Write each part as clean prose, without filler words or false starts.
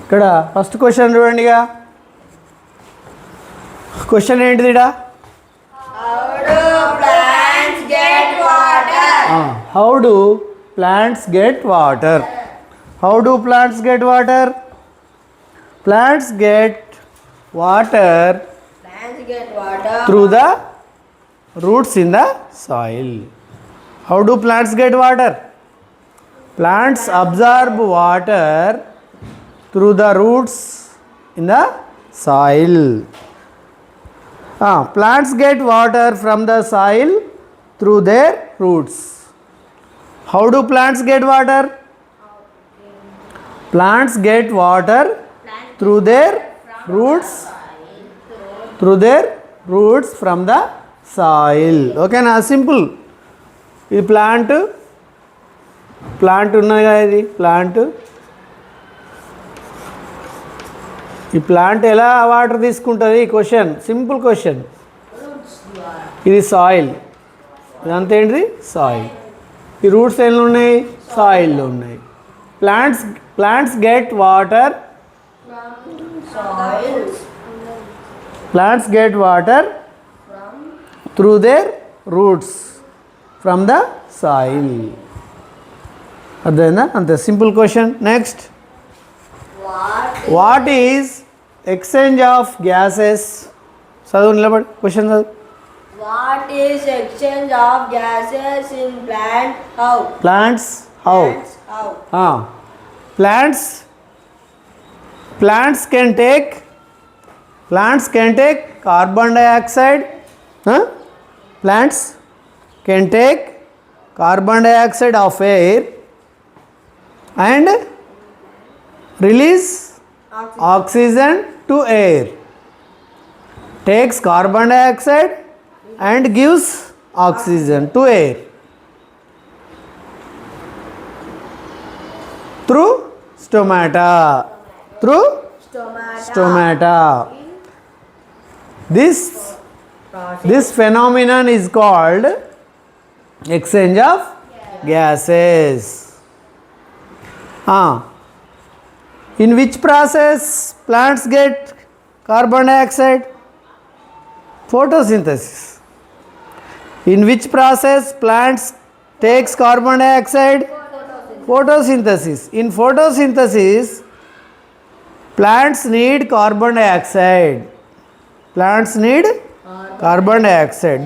ఇక్కడ first question చూడండిగా. Question ఏంటిదిడా? How do plants get water? How do plants get water? Plants get water through the roots in the soil. How do plants get water? Plants absorb water through the roots in the soil. Plants get water from the soil through their roots. How do plants get water? Plants get water through their roots from the soil. Okay na, simple. ఈ plant ఉన్నది కదా, ఇది plant. ఈ plant ఎలా water తీసుకుంటుంది? Question, simple question. ఇది soil, ఇదంతా ఏంటిది? సాయిల్. ఈ రూట్స్ ఎన్ని ఉన్నాయి? సాయిల్లో ఉన్నాయి. Plants get water through there roots from the soil. అర్థమైందా? అంతే, simple question. Next, what is exchange of gases? చదువు, నిలబడి క్వశ్చన్ చదువు. What is exchange of gases in plants? How? Plants can take carbon dioxide. Plants can take carbon dioxide of air and release oxygen to air. Takes carbon dioxide and gives oxygen to air through stomata. This phenomenon is called exchange of gases. In which process plants get carbon dioxide? Photosynthesis. In which process plants takes carbon dioxide? Photosynthesis. In photosynthesis, plants need carbon dioxide.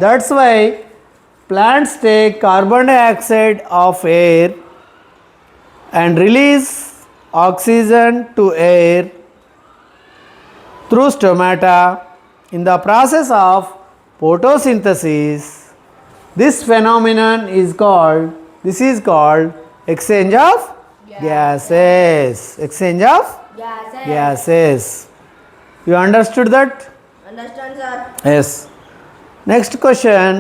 That's why plants take carbon dioxide of air and release oxygen to air through stomata. In the process of photosynthesis, this phenomenon is called exchange of gases. Exchange of gases. You understood that? Understand, sir? Yes. Next question.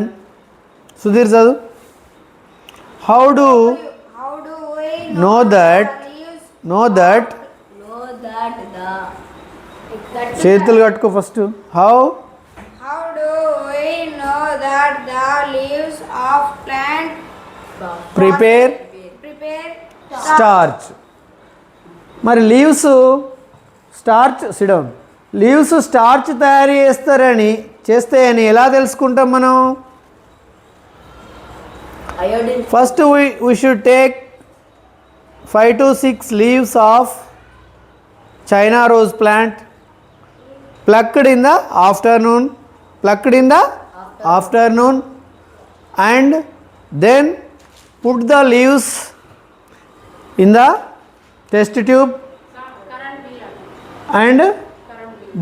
Sudhir Sadu. How do we know that the చేతులు కట్టుకో first. How do we know that the leaves of plant prepare starch? మరి leaves starch తయారు చేస్తాయని ఎలా తెలుసుకుంటాం మనం? First we should take 5 to 6 leaves of China rose plant, plucked in the afternoon, and then put the leaves in the test tube and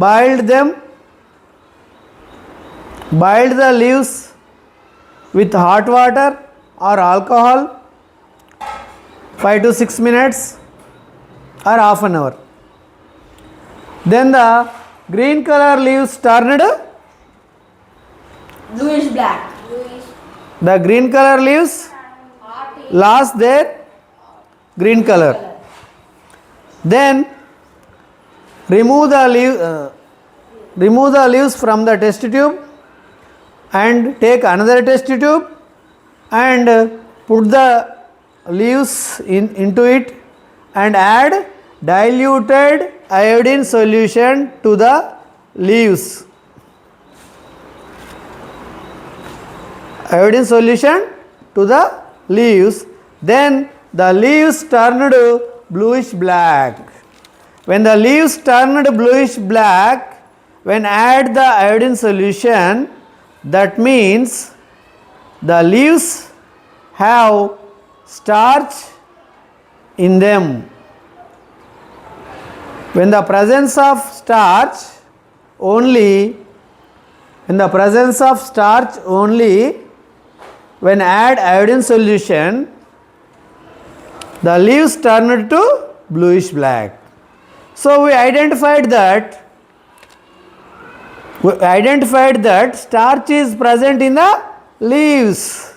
boiled the leaves with hot water or alcohol 5 to 6 minutes or half an hour. Then the green color leaves turned bluish black. The green color leaves lost their green color. Then remove the leaves from the test tube and take another test tube and put the leaves into it and add diluted iodine solution to the leaves. Iodine solution to the leaves, then the leaves turned bluish black. When the leaves turned bluish black, when add the iodine solution, that means the leaves have starch in them. When the presence of starch only, when add iodine solution, the leaves turned to bluish black. So we identified that starch is present in the leaves.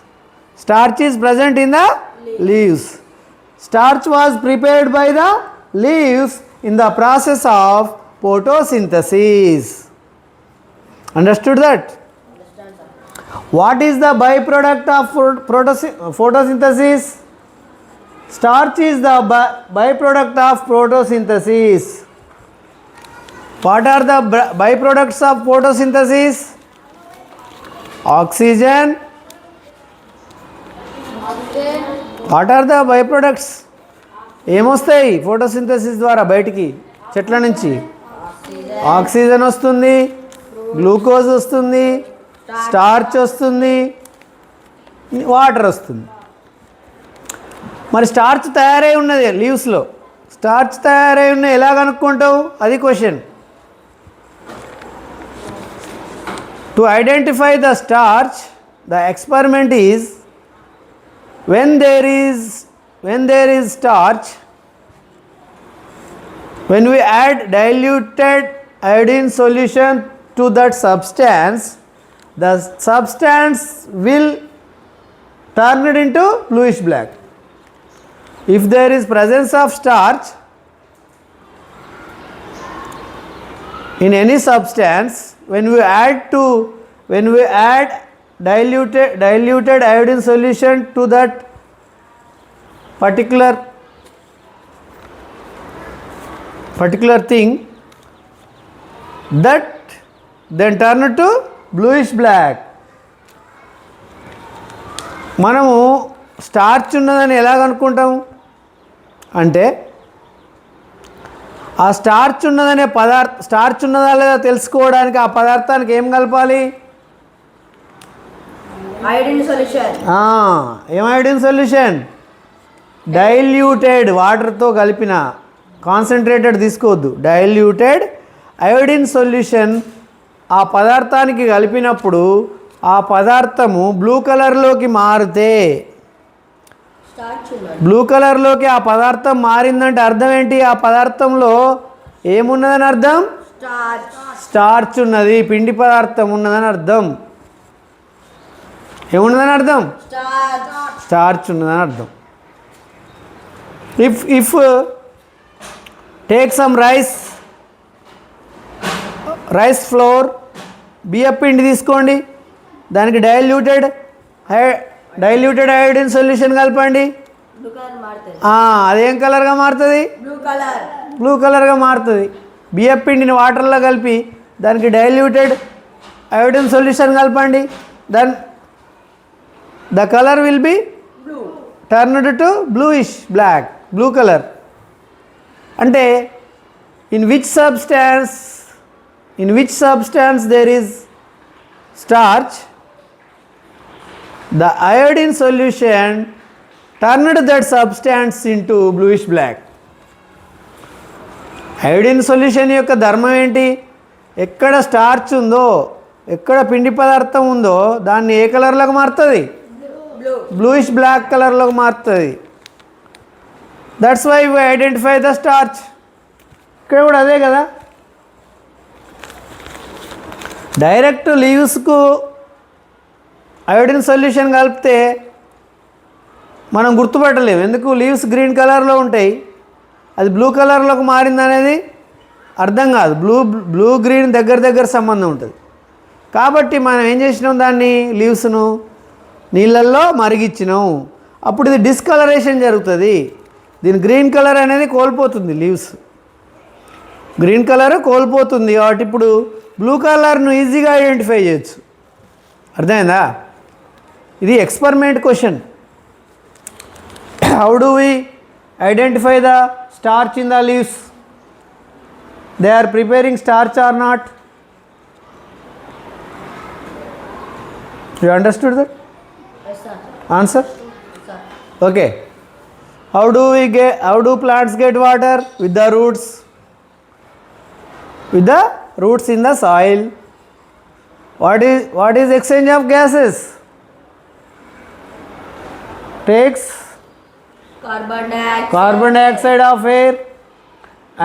Starch is present in the leaves. Starch was prepared by the leaves in the process of photosynthesis. Understood that? What is the byproduct of photosynthesis? Starch is the byproduct of photosynthesis. What are the byproducts of photosynthesis? Oxygen. What are the byproducts? ఏమొస్తాయి photosynthesis ద్వారా బయటికి చెట్ల నుంచి? Oxygen వస్తుంది, glucose వస్తుంది, starch వస్తుంది, water వస్తుంది. మరి స్టార్చ్ తయారై ఉన్నది లీవ్స్లో. స్టార్చ్ తయారై ఉన్నది ఎలా కనుక్కుంటావు? అది question. To identify the starch, the experiment is when there is starch, when we add diluted iodine solution to that substance, the substance will turn it into bluish black. If there is presence of starch in any substance, when we add diluted iodine solution to that particular thing, that then turn to bluish black. మనము starch ఉన్నదని ఎలా కనుక్కుంటాం అంటే, ఆ starch ఉన్నదనే starch ఉన్నదా లేదా తెలుసుకోవడానికి ఆ పదార్థానికి ఏం కలపాలి? iodine solution. ఏం iodine solution? డైల్యూటెడ్ వాటర్తో కలిపిన, కాన్సన్ట్రేటెడ్ తీసుకోవద్దు, డైల్యూటెడ్ అయోడిన్ సొల్యూషన్ ఆ పదార్థానికి కలిపినప్పుడు ఆ పదార్థము బ్లూ కలర్లోకి మారితే, బ్లూ కలర్లోకి ఆ పదార్థం మారిందంటే అర్థం ఏంటి? ఆ పదార్థంలో ఏమున్నదని అర్థం? స్టార్చ్ ఉన్నది, పిండి పదార్థం ఉన్నదని అర్థం. ఏమున్నదని అర్థం? స్టార్చ్ ఉన్నదని అర్థం. If take some rice flour, బియ్యం పిండి తీసుకోండి, దానికి డైల్యూటెడ్ అయోడిన్ సొల్యూషన్ కలపండి, అదేం కలర్గా మారుతుంది? బ్లూ కలర్గా మారుతుంది. బియ్యం పిండిని వాటర్లో కలిపి దానికి డైల్యూటెడ్ అయోడిన్ సొల్యూషన్ కలపండి, then the colour will be turned to bluish black, blue color. అంటే in which substance there is starch, the iodine solution turned that substance into bluish black. Iodine solution యొక్క ధర్మం ఏంటి? ఎక్కడ starch ఉందో, ఎక్కడ పిండి పదార్థం ఉందో దాన్ని ఏ కలర్లోకి మారుతుంది? బ్లూయిష్ బ్లాక్ కలర్లోకి మారుతుంది. That's why we identify the starch. ఇక్కడ కూడా అదే కదా. డైరెక్ట్ లీవ్స్కు అయోడిన్ సొల్యూషన్ కలిపితే మనం గుర్తుపట్టలేము. ఎందుకు? లీవ్స్ గ్రీన్ కలర్లో ఉంటాయి, అది బ్లూ కలర్లోకి మారింది అనేది అర్థం కాదు. బ్లూ గ్రీన్ దగ్గర సంబంధం ఉంటుంది. కాబట్టి మనం ఏం చేసినాం, దాన్ని లీవ్స్ను నీళ్ళల్లో మరిగించినాం. అప్పుడు ఇది డిస్కలరేషన్ జరుగుతుంది, దీని గ్రీన్ కలర్ అనేది కోల్పోతుంది లీవ్స్. గ్రీన్ కలర్ కోల్పోతుంది కాబట్టి ఇప్పుడు బ్లూ కలర్ను ఈజీగా ఐడెంటిఫై చేయొచ్చు. అర్థమైందా? ఇది experiment question. How do we identify the starch in the leaves? They are preparing starch or not? You understood that? Yes, sir. Answer? Yes, sir. Okay. How do plants get water? With the roots. With the roots in the soil. What is exchange of gases? Takes carbon dioxide of air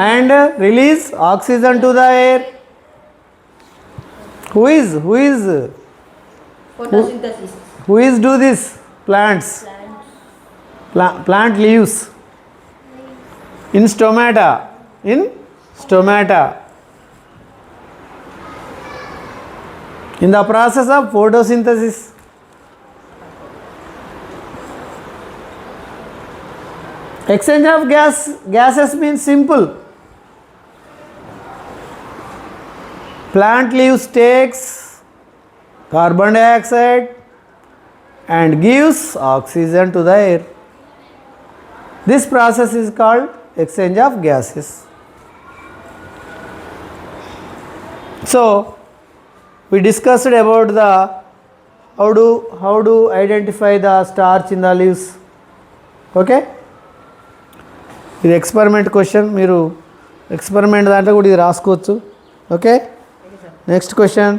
and release oxygen to the air. Who is Photosynthesis. Who is do this? Plants. Plant leaves. In stomata. In the process of photosynthesis. Exchange of gases means simple. Plant leaves takes carbon dioxide and gives oxygen to the air. This process is called exchange of gases. So we discussed about the how to identify the starch in the leaves. Okay, ఇది experiment question. మీరు experiment దాంట్లో కూడా ఇది రాసుకోవచ్చు. Okay, next question.